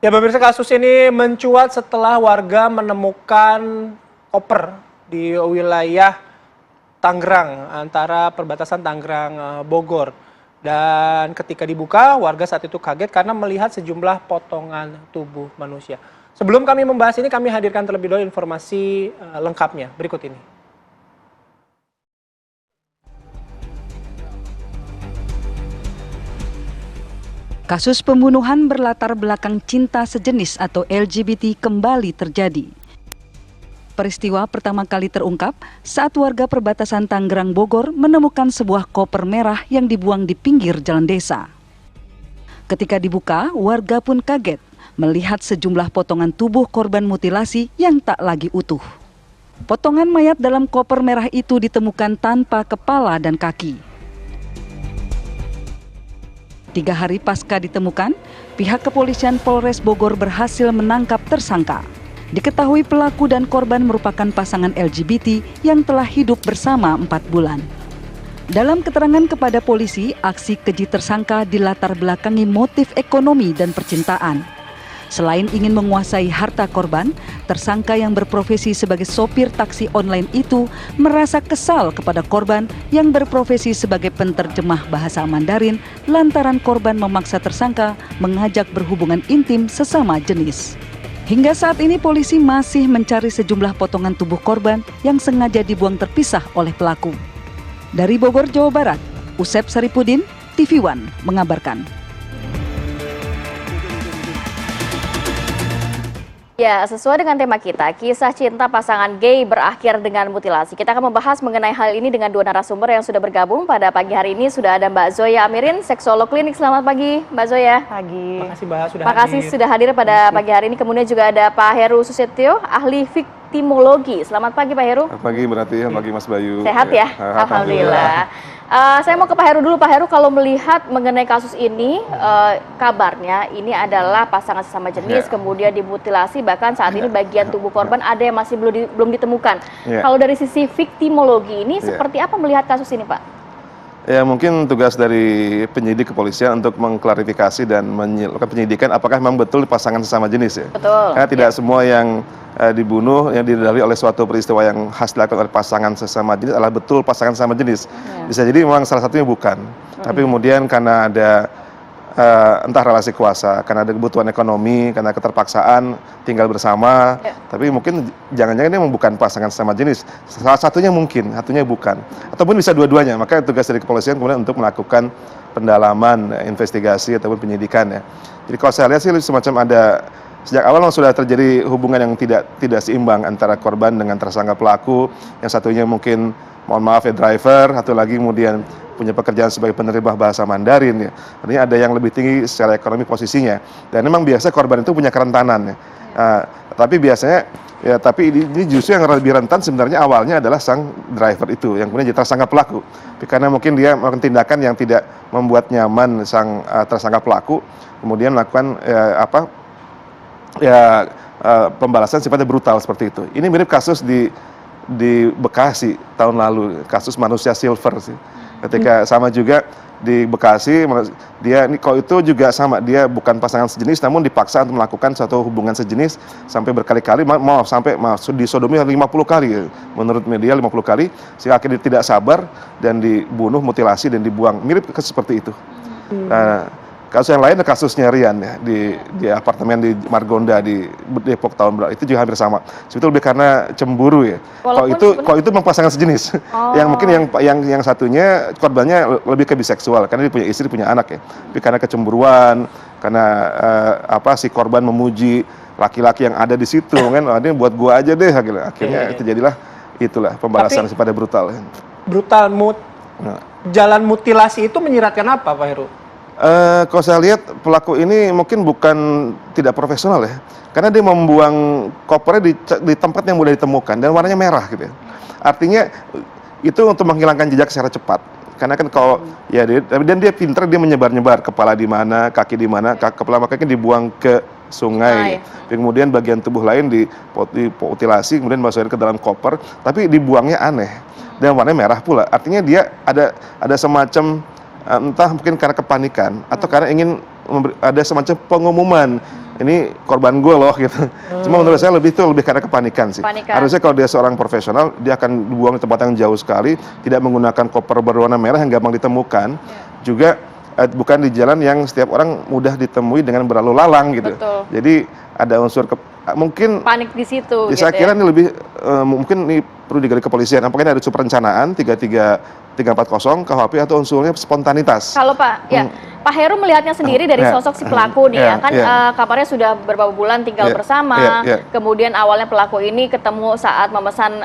Ya, pemirsa, kasus ini mencuat setelah warga menemukan koper di wilayah Tangerang, antara perbatasan Tangerang Bogor. Dan ketika dibuka, warga saat itu kaget karena melihat sejumlah potongan tubuh manusia. Sebelum kami membahas ini, kami hadirkan terlebih dahulu informasi lengkapnya berikut ini. Kasus pembunuhan berlatar belakang cinta sejenis atau LGBT kembali terjadi. Peristiwa pertama kali terungkap saat warga perbatasan Tangerang Bogor menemukan sebuah koper merah yang dibuang di pinggir jalan desa. Ketika dibuka, warga pun kaget melihat sejumlah potongan tubuh korban mutilasi yang tak lagi utuh. Potongan mayat dalam koper merah itu ditemukan tanpa kepala dan kaki. 3 hari pasca ditemukan, pihak kepolisian Polres Bogor berhasil menangkap tersangka. Diketahui pelaku dan korban merupakan pasangan LGBT yang telah hidup bersama 4 bulan. Dalam keterangan kepada polisi, aksi keji tersangka dilatar belakangi motif ekonomi dan percintaan. Selain ingin menguasai harta korban, tersangka yang berprofesi sebagai sopir taksi online itu merasa kesal kepada korban yang berprofesi sebagai penterjemah bahasa Mandarin lantaran korban memaksa tersangka mengajak berhubungan intim sesama jenis. Hingga saat ini polisi masih mencari sejumlah potongan tubuh korban yang sengaja dibuang terpisah oleh pelaku. Dari Bogor, Jawa Barat, Usep Saripudin, TV One mengabarkan. Ya, sesuai dengan tema kita, kisah cinta pasangan gay berakhir dengan mutilasi. Kita akan membahas mengenai hal ini dengan 2 narasumber yang sudah bergabung pada pagi hari ini. Sudah ada Mbak Zoya Amirin, seksolog klinik. Selamat pagi, Mbak Zoya. Pagi. Terima kasih, Mbak, sudah hadir. Sudah hadir pada pagi hari ini. Kemudian juga ada Pak Heru Susetio, ahli viktimologi. Selamat pagi, Pak Heru. Selamat pagi, berarti pagi Mas Bayu. Sehat ya? Alhamdulillah. Saya mau ke Pak Heru dulu. Pak Heru, kalau melihat mengenai kasus ini, kabarnya ini adalah pasangan sesama jenis, kemudian dimutilasi, bahkan saat ini bagian tubuh korban ada yang masih belum ditemukan. Kalau dari sisi viktimologi ini, seperti apa melihat kasus ini, Pak? Ya, mungkin tugas dari penyidik kepolisian untuk mengklarifikasi dan melakukan penyidikan apakah memang betul pasangan sesama jenis ya. Betul. Karena tidak semua yang dibunuh yang didalami oleh suatu peristiwa yang khas dilakukan oleh pasangan sesama jenis adalah betul pasangan sesama jenis. Bisa jadi memang salah satunya bukan. Tapi kemudian karena ada entah relasi kuasa, karena ada kebutuhan ekonomi, karena keterpaksaan tinggal bersama, tapi mungkin jangan-jangan ini memang bukan pasangan sesama jenis. Salah satunya mungkin, satunya bukan. Ataupun bisa dua-duanya, maka tugas dari kepolisian kemudian untuk melakukan pendalaman, investigasi, ataupun penyidikan ya. Jadi kalau saya lihat sih semacam ada, sejak awal memang sudah terjadi hubungan yang tidak seimbang antara korban dengan tersangka pelaku. Yang satunya mungkin, mohon maaf ya, driver, satu lagi kemudian punya pekerjaan sebagai penerjemah bahasa Mandarin ya. Artinya ada yang lebih tinggi secara ekonomi posisinya. Dan memang biasa korban itu punya kerentanan ya. Tapi biasanya ya, tapi ini justru yang lebih rentan sebenarnya awalnya adalah sang driver itu yang kemudian jadi tersangka pelaku. Karena mungkin dia melakukan tindakan yang tidak membuat nyaman sang tersangka pelaku, kemudian melakukan pembalasan sifatnya brutal seperti itu. Ini mirip kasus di Bekasi tahun lalu, kasus manusia silver sih. Ketika sama juga di Bekasi, dia ini kalau itu juga sama, dia bukan pasangan sejenis namun dipaksa untuk melakukan suatu hubungan sejenis sampai berkali-kali, sampai disodomi 50 kali menurut media, 50 kali, sehingga akhirnya tidak sabar dan dibunuh, mutilasi dan dibuang. Mirip seperti itu. Kasus yang lain, kasusnya Rian ya, di apartemen di Margonda di Depok tahun berlalu, itu juga hampir sama. Sebetulnya lebih karena cemburu ya. Kalau itu memang pasangan sejenis. Yang mungkin yang satunya korbannya lebih ke biseksual karena dia punya istri, punya anak ya. Tapi karena kecemburuan, karena si korban memuji laki-laki yang ada di situ kan, ini buat gua aja deh, akhirnya terjadilah itulah pembalasan pada brutal. Brutal jalan mutilasi itu menyiratkan apa, Pak Heru? Kalau saya lihat pelaku ini mungkin bukan tidak profesional ya, karena dia membuang kopernya di tempat yang mudah ditemukan dan warnanya merah gitu ya. Artinya itu untuk menghilangkan jejak secara cepat. Karena kan kalau ya dan dia pintar, dia menyebar-nyebar kepala di mana, kaki di mana, kepala makanya dibuang ke sungai. Kemudian bagian tubuh lain dimutilasi, kemudian masukkan ke dalam koper, tapi dibuangnya aneh dan warnanya merah pula. Artinya dia ada semacam entah mungkin karena kepanikan atau karena ingin ada semacam pengumuman ini korban gue loh gitu. Cuma menurut saya lebih karena kepanikan sih. Kepanikan. Harusnya kalau dia seorang profesional, dia akan dibuang di tempat yang jauh sekali, tidak menggunakan koper berwarna merah yang gampang ditemukan. Juga bukan di jalan yang setiap orang mudah ditemui dengan berlalu lalang gitu. Betul. Jadi ada unsur mungkin Panik di situ. ya, gitu saya kira ini lebih mungkin ini perlu digali kepolisian. Apakah ini ada unsur perencanaan 340 KUHP atau unsurnya spontanitas? Kalau Pak, ya Pak Heru melihatnya sendiri dari sosok si pelaku nih ya, kan kabarnya sudah beberapa bulan tinggal bersama, kemudian awalnya pelaku ini ketemu saat memesan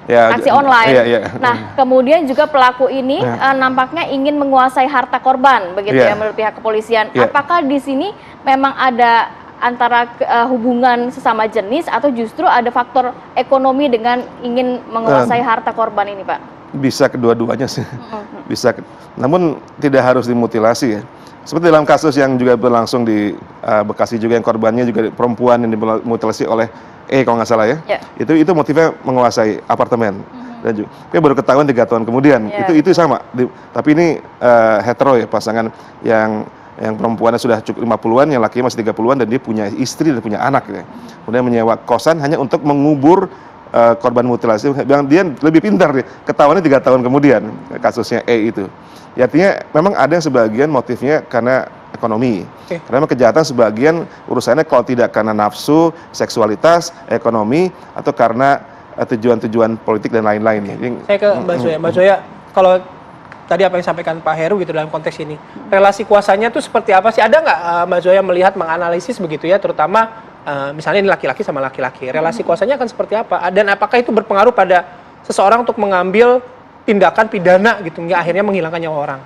taksi online. Nah, kemudian juga pelaku ini nampaknya ingin menguasai harta korban, begitu ya menurut pihak kepolisian. Apakah di sini memang ada antara hubungan sesama jenis atau justru ada faktor ekonomi dengan ingin menguasai harta korban ini, Pak? Bisa kedua-duanya sih. Bisa. Namun tidak harus dimutilasi ya. Seperti dalam kasus yang juga berlangsung di Bekasi juga, yang korbannya juga perempuan yang dimutilasi oleh kalau nggak salah ya. Itu motifnya menguasai apartemen. Dan juga baru ketahuan 3 tahun kemudian. Itu sama. Tapi ini hetero ya, pasangan yang perempuannya sudah cukup 50-an, yang lakinya masih 30-an, dan dia punya istri dan punya anak ya. Kemudian menyewa kosan hanya untuk mengubur korban mutilasi. Dia lebih pintar nih, ketahuannya 3 tahun kemudian kasusnya itu. Ya, artinya memang ada yang sebagian motifnya karena ekonomi. Karena kejahatan sebagian urusannya kalau tidak karena nafsu, seksualitas, ekonomi, atau karena tujuan-tujuan politik dan lain-lain. Saya ke Mbak Zoya. Mbak Zoya, kalau tadi apa yang disampaikan Pak Heru gitu dalam konteks ini, relasi kuasanya tuh seperti apa sih? Ada nggak Mbak Zoya melihat, menganalisis begitu ya, terutama misalnya ini laki-laki sama laki-laki, relasi kuasanya akan seperti apa? Dan apakah itu berpengaruh pada seseorang untuk mengambil tindakan pidana gitu, nggak akhirnya menghilangkan nyawa orang?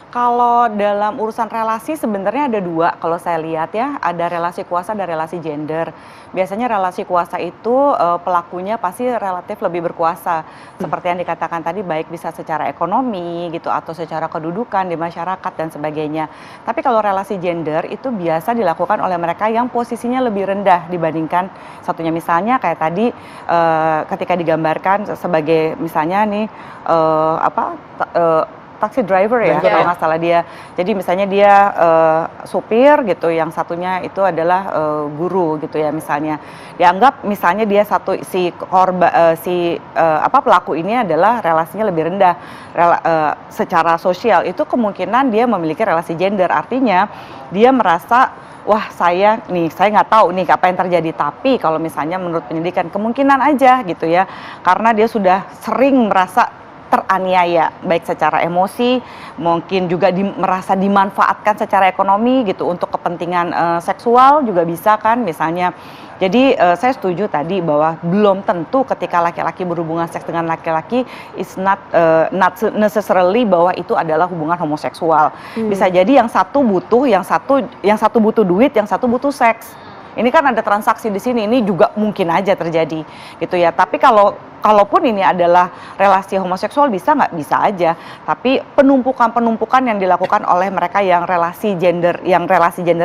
Kalau dalam urusan relasi sebenarnya ada 2 kalau saya lihat ya, ada relasi kuasa dan relasi gender. Biasanya relasi kuasa itu pelakunya pasti relatif lebih berkuasa, seperti yang dikatakan tadi, baik bisa secara ekonomi gitu atau secara kedudukan di masyarakat dan sebagainya. Tapi kalau relasi gender itu biasa dilakukan oleh mereka yang posisinya lebih rendah dibandingkan satunya. Misalnya kayak tadi ketika digambarkan sebagai misalnya nih taksi driver ya, kalau nggak salah dia. Jadi misalnya dia supir gitu, yang satunya itu adalah guru gitu ya misalnya. Dianggap misalnya dia pelaku ini adalah relasinya lebih rendah secara sosial. Itu kemungkinan dia memiliki relasi gender. Artinya dia merasa, wah saya nggak tahu nih apa yang terjadi. Tapi kalau misalnya menurut penyidikan kemungkinan aja gitu ya, karena dia sudah sering merasa teraniaya, baik secara emosi, mungkin juga merasa dimanfaatkan secara ekonomi gitu untuk kepentingan seksual juga bisa kan misalnya. Jadi saya setuju tadi bahwa belum tentu ketika laki-laki berhubungan seks dengan laki-laki is not necessarily bahwa itu adalah hubungan homoseksual. Bisa jadi yang satu butuh duit, yang satu butuh seks. Ini kan ada transaksi di sini, ini juga mungkin aja terjadi gitu ya. Tapi kalaupun ini adalah relasi homoseksual bisa nggak? Bisa aja. Tapi penumpukan yang dilakukan oleh mereka yang relasi gender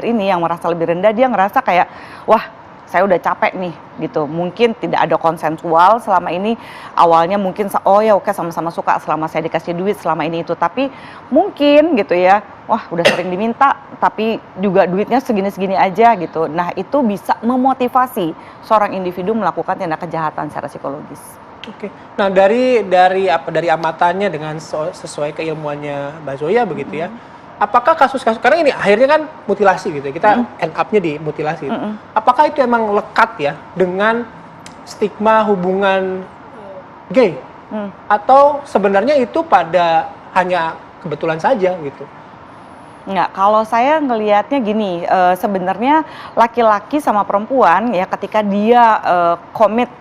ini yang merasa lebih rendah, dia ngerasa kayak, wah saya udah capek nih gitu. Mungkin tidak ada konsensual selama ini. Awalnya mungkin oke sama-sama suka selama saya dikasih duit selama ini itu. Tapi mungkin gitu ya, wah udah sering diminta tapi juga duitnya segini-segini aja gitu. Nah, itu bisa memotivasi seorang individu melakukan tindak kejahatan secara psikologis. Oke. Nah, dari amatannya dengan sesuai keilmuannya Mbak Zoya begitu ya. Apakah kasus-kasus, karena ini akhirnya kan mutilasi gitu, kita end up-nya di mutilasi. Apakah itu emang lekat ya dengan stigma hubungan gay? Atau sebenarnya itu hanya kebetulan saja gitu? Enggak, kalau saya ngelihatnya gini, sebenarnya laki-laki sama perempuan ya ketika dia komit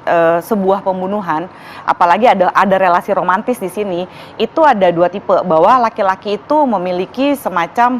sebuah pembunuhan, apalagi ada relasi romantis di sini, itu ada 2 tipe, bahwa laki-laki itu memiliki semacam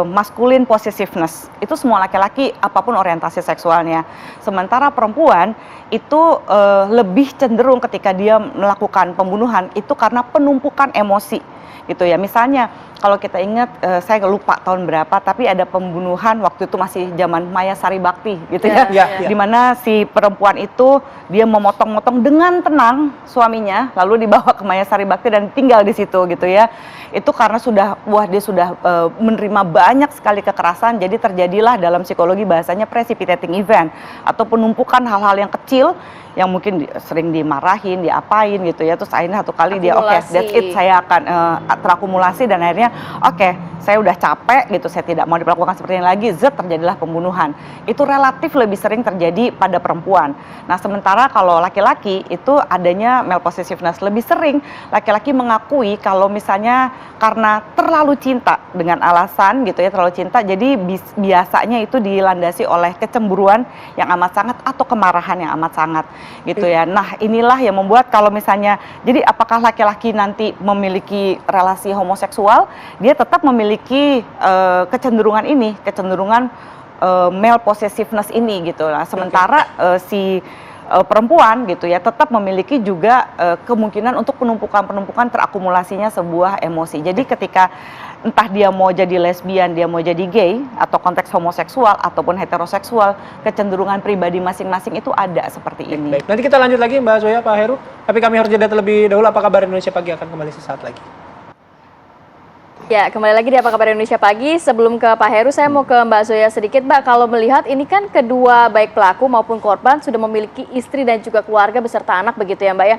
masculine possessiveness. Itu semua laki-laki apapun orientasi seksualnya. Sementara perempuan itu lebih cenderung ketika dia melakukan pembunuhan itu karena penumpukan emosi gitu ya. Misalnya kalau kita ingat, saya saya lupa tahun berapa, tapi ada pembunuhan waktu itu masih zaman Maya Saribakti gitu ya. Di mana si perempuan itu dia memotong-motong dengan tenang suaminya, lalu dibawa ke Maya Saribakti dan tinggal di situ gitu ya. Itu karena dia sudah menerima banyak sekali kekerasan, jadi terjadilah dalam psikologi bahasanya precipitating event atau penumpukan hal-hal yang kecil yang mungkin sering dimarahin, diapain gitu ya, terus akhirnya satu kali dia oke, that's it, saya akan terakumulasi dan akhirnya oke, saya udah capek gitu, saya tidak mau diperlakukan seperti ini lagi, terjadilah pembunuhan. Itu relatif lebih sering terjadi pada perempuan. Nah sementara kalau laki-laki itu adanya male possessiveness, lebih sering laki-laki mengakui kalau misalnya karena terlalu cinta dengan alasan gitu ya, terlalu cinta, jadi biasanya itu dilandasi oleh kecemburuan yang amat sangat atau kemarahan yang amat sangat gitu ya. Nah inilah yang membuat kalau misalnya, jadi apakah laki-laki nanti memiliki relasi homoseksual, dia tetap memiliki kecenderungan ini, kecenderungan male possessiveness ini gitu. Nah, sementara si perempuan gitu ya tetap memiliki juga kemungkinan untuk penumpukan terakumulasinya sebuah emosi. Jadi ketika entah dia mau jadi lesbian, dia mau jadi gay, atau konteks homoseksual ataupun heteroseksual, kecenderungan pribadi masing-masing itu ada seperti ini. Baik, nanti kita lanjut lagi Mbak Zoya, Pak Heru. Tapi kami harus jeda terlebih dahulu. Apa kabar Indonesia Pagi akan kembali sesaat lagi. Ya, kembali lagi di Apa Kabar Indonesia Pagi. Sebelum ke Pak Heru, saya mau ke Mbak Zoya sedikit. Mbak, kalau melihat ini kan kedua baik pelaku maupun korban sudah memiliki istri dan juga keluarga beserta anak begitu ya Mbak ya.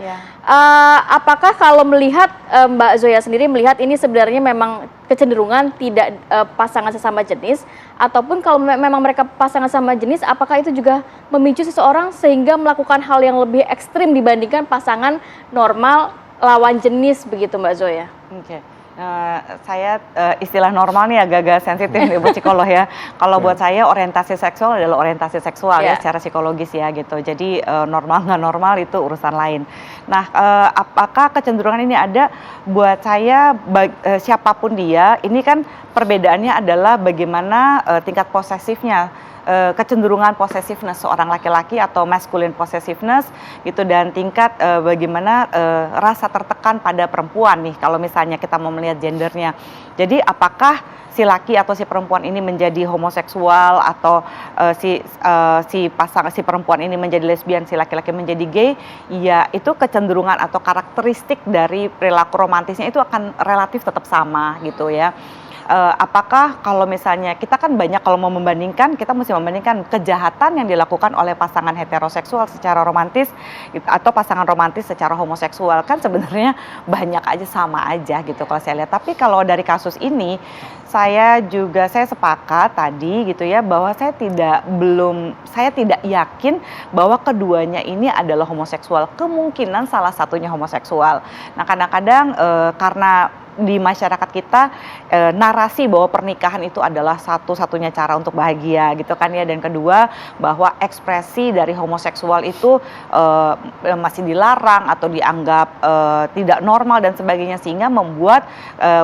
Apakah kalau melihat Mbak Zoya sendiri melihat ini sebenarnya memang kecenderungan tidak pasangan sesama jenis, ataupun kalau memang mereka pasangan sama jenis, apakah itu juga memicu seseorang sehingga melakukan hal yang lebih ekstrim dibandingkan pasangan normal lawan jenis begitu Mbak Zoya? Oke. Saya istilah normal nih agak-agak sensitif nih buat psikolog ya. Kalau buat saya orientasi seksual adalah orientasi seksual ya secara psikologis ya gitu. Jadi normal nggak normal itu urusan lain. Nah, apakah kecenderungan ini ada? Buat saya siapapun dia, ini kan perbedaannya adalah bagaimana tingkat posesifnya. Kecenderungan posesiveness seorang laki-laki atau masculine possessiveness gitu, dan tingkat bagaimana rasa tertekan pada perempuan nih kalau misalnya kita mau melihat gendernya. Jadi apakah si laki atau si perempuan ini menjadi homoseksual atau si perempuan ini menjadi lesbian, si laki-laki menjadi gay, ya itu kecenderungan atau karakteristik dari perilaku romantisnya itu akan relatif tetap sama gitu ya. Apakah kalau misalnya kita kan banyak kalau mau membandingkan, kita mesti membandingkan kejahatan yang dilakukan oleh pasangan heteroseksual secara romantis atau pasangan romantis secara homoseksual, kan sebenarnya banyak aja, sama aja gitu kalau saya lihat. Tapi kalau dari kasus ini saya sepakat tadi gitu ya, bahwa saya tidak yakin bahwa keduanya ini adalah homoseksual. Kemungkinan salah satunya homoseksual. Nah kadang-kadang karena di masyarakat kita narasi bahwa pernikahan itu adalah satu-satunya cara untuk bahagia gitu kan ya, dan kedua bahwa ekspresi dari homoseksual itu masih dilarang atau dianggap tidak normal dan sebagainya, sehingga membuat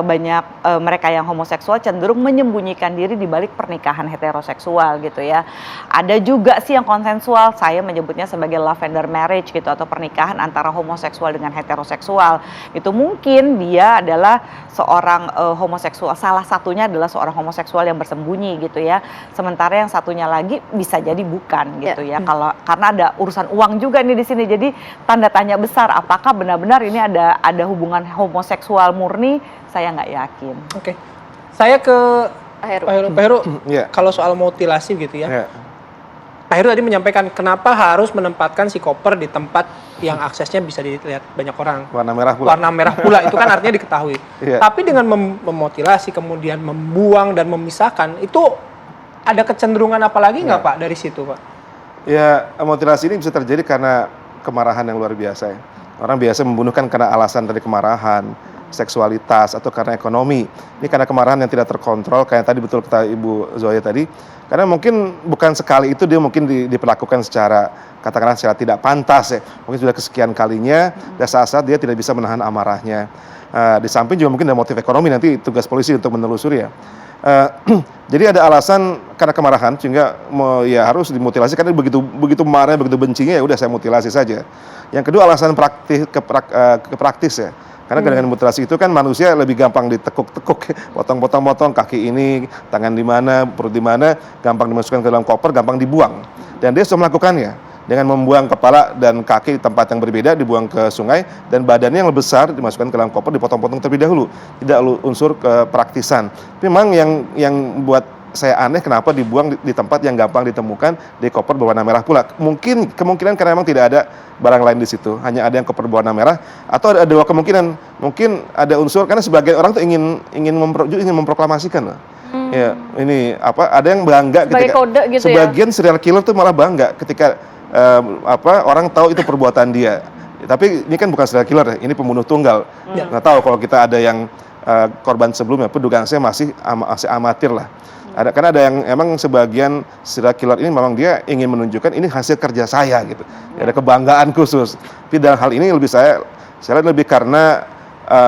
banyak mereka yang homoseksual cenderung menyembunyikan diri di balik pernikahan heteroseksual gitu ya. Ada juga sih yang konsensual, saya menyebutnya sebagai lavender marriage gitu, atau pernikahan antara homoseksual dengan heteroseksual. Itu mungkin dia adalah seorang homoseksual, salah satunya adalah seorang homoseksual yang bersembunyi gitu ya. Sementara yang satunya lagi bisa jadi bukan gitu ya. Kalau karena ada urusan uang juga nih di sini. Jadi tanda tanya besar, apakah benar-benar ini ada hubungan homoseksual murni? Saya nggak yakin. Oke. Saya ke Pak Heru. Kalau soal mutilasi gitu ya. Pak Heru tadi menyampaikan kenapa harus menempatkan si koper di tempat yang aksesnya bisa dilihat banyak orang. Warna merah pula. Warna merah pula itu kan artinya diketahui. Tapi dengan memutilasi kemudian membuang dan memisahkan, itu ada kecenderungan apa lagi nggak Pak dari situ Pak? Ya, mutilasi ini bisa terjadi karena kemarahan yang luar biasa ya. Orang biasa membunuh kan karena alasan dari kemarahan, seksualitas, atau karena ekonomi. Ini karena kemarahan yang tidak terkontrol, kayak tadi betul kata Ibu Zoya tadi. Karena mungkin bukan sekali itu dia mungkin diperlakukan secara, katakanlah secara tidak pantas ya. Mungkin sudah kesekian kalinya, dan saat-saat dia tidak bisa menahan amarahnya. Di samping juga mungkin ada motif ekonomi, nanti tugas polisi untuk menelusuri ya. Jadi ada alasan karena kemarahan sehingga ya harus dimutilasi, karena begitu marah, begitu bencinya ya udah saya mutilasi saja. Yang kedua alasan praktis ya. Karena dengan mutilasi itu kan manusia lebih gampang ditekuk-tekuk, potong-potong-potong kaki ini, tangan di mana, perut di mana, gampang dimasukkan ke dalam koper, gampang dibuang. Dan dia sudah melakukannya dengan membuang kepala dan kaki di tempat yang berbeda, dibuang ke sungai, dan badannya yang lebih besar dimasukkan ke dalam koper, dipotong-potong terlebih dahulu. Tidak unsur kepraktisan. Memang yang buat saya aneh kenapa dibuang di tempat yang gampang ditemukan, di koper berwarna merah pula. Mungkin kemungkinan karena memang tidak ada barang lain di situ, hanya ada yang koper berwarna merah, atau ada dua kemungkinan. Mungkin ada unsur karena sebagian orang tuh ingin memproklamasikan. Ya, ini ada yang bangga sebagai ketika kode gitu sebagian serial killer tuh malah bangga ketika orang tahu itu perbuatan dia. Tapi ini kan bukan serial killer, ini pembunuh tunggal. Nggak tahu kalau kita ada yang korban sebelumnya, dugaan saya masih amatir lah. Karena ada yang emang sebagian serial killer ini memang dia ingin menunjukkan ini hasil kerja saya gitu. Ada kebanggaan khusus. Tapi dalam hal ini saya lihat lebih karena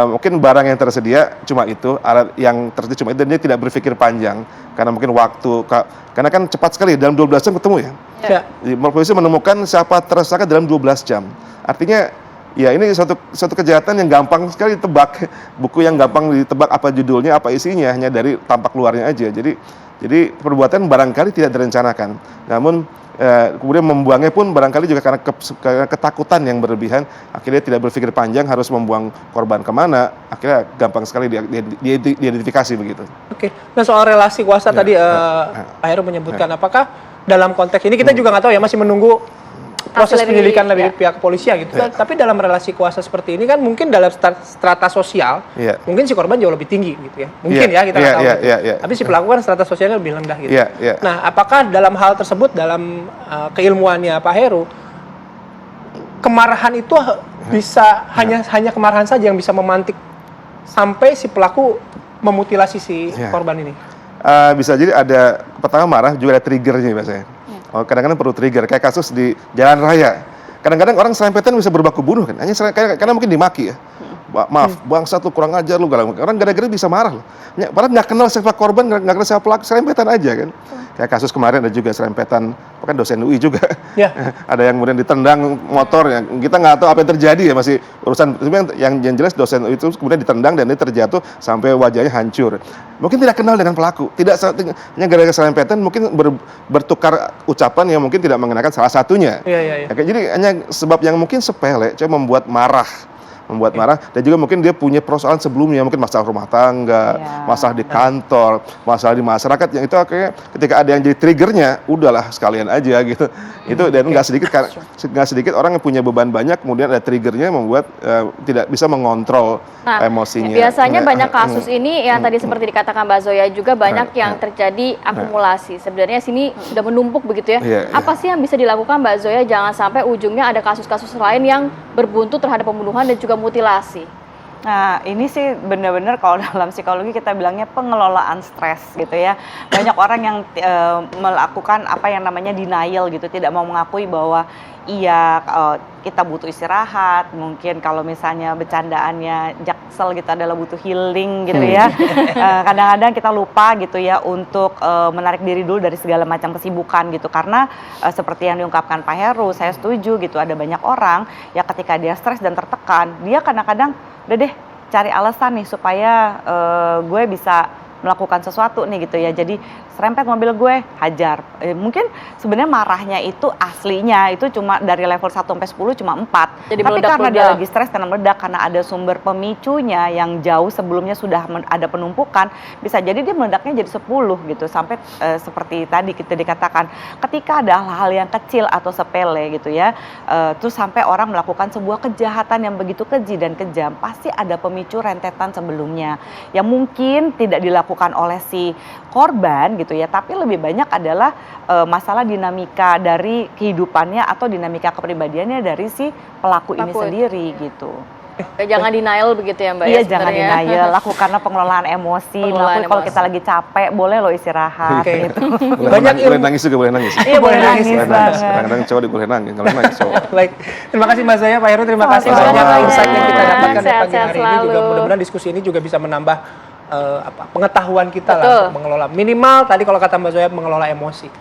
mungkin barang yang tersedia cuma itu, alat yang tersedia cuma itu, dan dia tidak berpikir panjang karena mungkin waktu, karena kan cepat sekali dalam 12 jam ketemu ya. Polisi menemukan siapa tersangka dalam 12 jam. Artinya ya ini suatu kejahatan yang gampang sekali ditebak, buku yang gampang ditebak apa judulnya, apa isinya, hanya dari tampak luarnya aja. Jadi perbuatan barangkali tidak direncanakan, namun kemudian membuangnya pun barangkali juga karena ketakutan yang berlebihan, akhirnya tidak berpikir panjang harus membuang korban kemana, akhirnya gampang sekali diidentifikasi begitu. Oke, nah soal relasi kuasa tadi Pak Heru menyebutkan, apakah dalam konteks ini kita juga nggak tahu ya, masih menunggu proses penyelidikan dari pihak kepolisian gitu. Tapi dalam relasi kuasa seperti ini kan mungkin dalam strata sosial, mungkin si korban jauh lebih tinggi gitu ya. Mungkin kita nggak tahu. Tapi si pelaku kan strata sosialnya lebih rendah gitu. Nah, apakah dalam hal tersebut, dalam keilmuannya Pak Heru, kemarahan itu bisa hanya kemarahan saja yang bisa memantik sampai si pelaku memutilasi si korban ini? Bisa jadi ada, pertama marah, juga ada triggernya biasanya. Kadang-kadang perlu trigger, kayak kasus di jalan raya. Kadang-kadang orang serempetan bisa berbaku bunuh kan, hanya karena mungkin dimaki ya. Maaf, bangsa tuh kurang ajar lu, orang gara-gara bisa marah loh. Padahal nggak kenal siapa korban, nggak kenal siapa pelaku, serempetan aja kan. Kayak kasus kemarin ada juga serempetan, bukan dosen UI juga. Ada yang kemudian ditendang motor, kita nggak tahu apa yang terjadi ya, masih urusan. Yang jelas dosen UI itu kemudian ditendang dan dia terjatuh sampai wajahnya hancur. Mungkin tidak kenal dengan pelaku, hanya gara-gara serempetan mungkin bertukar ucapan yang mungkin tidak mengenakan salah satunya. Jadi hanya sebab yang mungkin sepele, cuma membuat marah, dan juga mungkin dia punya persoalan sebelumnya, mungkin masalah rumah tangga, masalah di kantor, masalah di masyarakat, yang itu akhirnya ketika ada yang jadi triggernya, udahlah sekalian aja gitu. Itu dan nggak sedikit orang yang punya beban banyak, kemudian ada triggernya membuat tidak bisa mengontrol emosinya. Biasanya banyak kasus ini yang tadi seperti dikatakan Mbak Zoya juga banyak yang terjadi akumulasi. Sebenarnya sini sudah menumpuk begitu ya. Apa sih yang bisa dilakukan Mbak Zoya jangan sampai ujungnya ada kasus-kasus lain yang berbuntut terhadap pembunuhan dan juga mutilasi? Nah, ini sih benar-benar kalau dalam psikologi kita bilangnya pengelolaan stres gitu ya. Banyak orang yang melakukan apa yang namanya denial gitu, tidak mau mengakui bahwa iya kita butuh istirahat, mungkin kalau misalnya bercandaannya jaksel gitu adalah butuh healing gitu ya. Kadang-kadang kita lupa gitu ya untuk menarik diri dulu dari segala macam kesibukan gitu, karena seperti yang diungkapkan Pak Heru, saya setuju gitu, ada banyak orang ya ketika dia stres dan tertekan, dia kadang-kadang udah deh cari alasan nih supaya gue bisa melakukan sesuatu nih gitu ya. Jadi serempet mobil gue, hajar. Mungkin sebenarnya marahnya itu aslinya itu cuma dari level 1 sampai 10 cuma 4. Jadi tapi karena dia lagi stres, karena meledak, karena ada sumber pemicunya yang jauh sebelumnya sudah ada penumpukan, bisa jadi dia meledaknya jadi 10 gitu. Sampai seperti tadi kita dikatakan, ketika ada hal-hal yang kecil atau sepele gitu ya, terus sampai orang melakukan sebuah kejahatan yang begitu keji dan kejam, pasti ada pemicu rentetan sebelumnya yang mungkin tidak dilakukan oleh si korban gitu ya, tapi lebih banyak adalah masalah dinamika dari kehidupannya atau dinamika kepribadiannya dari si pelaku ini sendiri gitu. Jangan denial begitu ya Mbak? Iya, jangan denial, lakukanlah pengelolaan emosi. Kalau kita lagi capek, boleh lo istirahat gitu. Boleh nangis juga, boleh nangis. Iya, boleh nangis banget. Kadang-kadang cowok boleh nangis, kalau nangis cowok. Baik, terima kasih Mbak Zoya, Pak Heru, terima kasih banyak insight yang kita dapatkan di pagi hari ini. Juga mudah-mudahan diskusi ini juga bisa menambah pengetahuan kita lah untuk mengelola, minimal tadi kalau kata Mbak Zoya, mengelola emosi.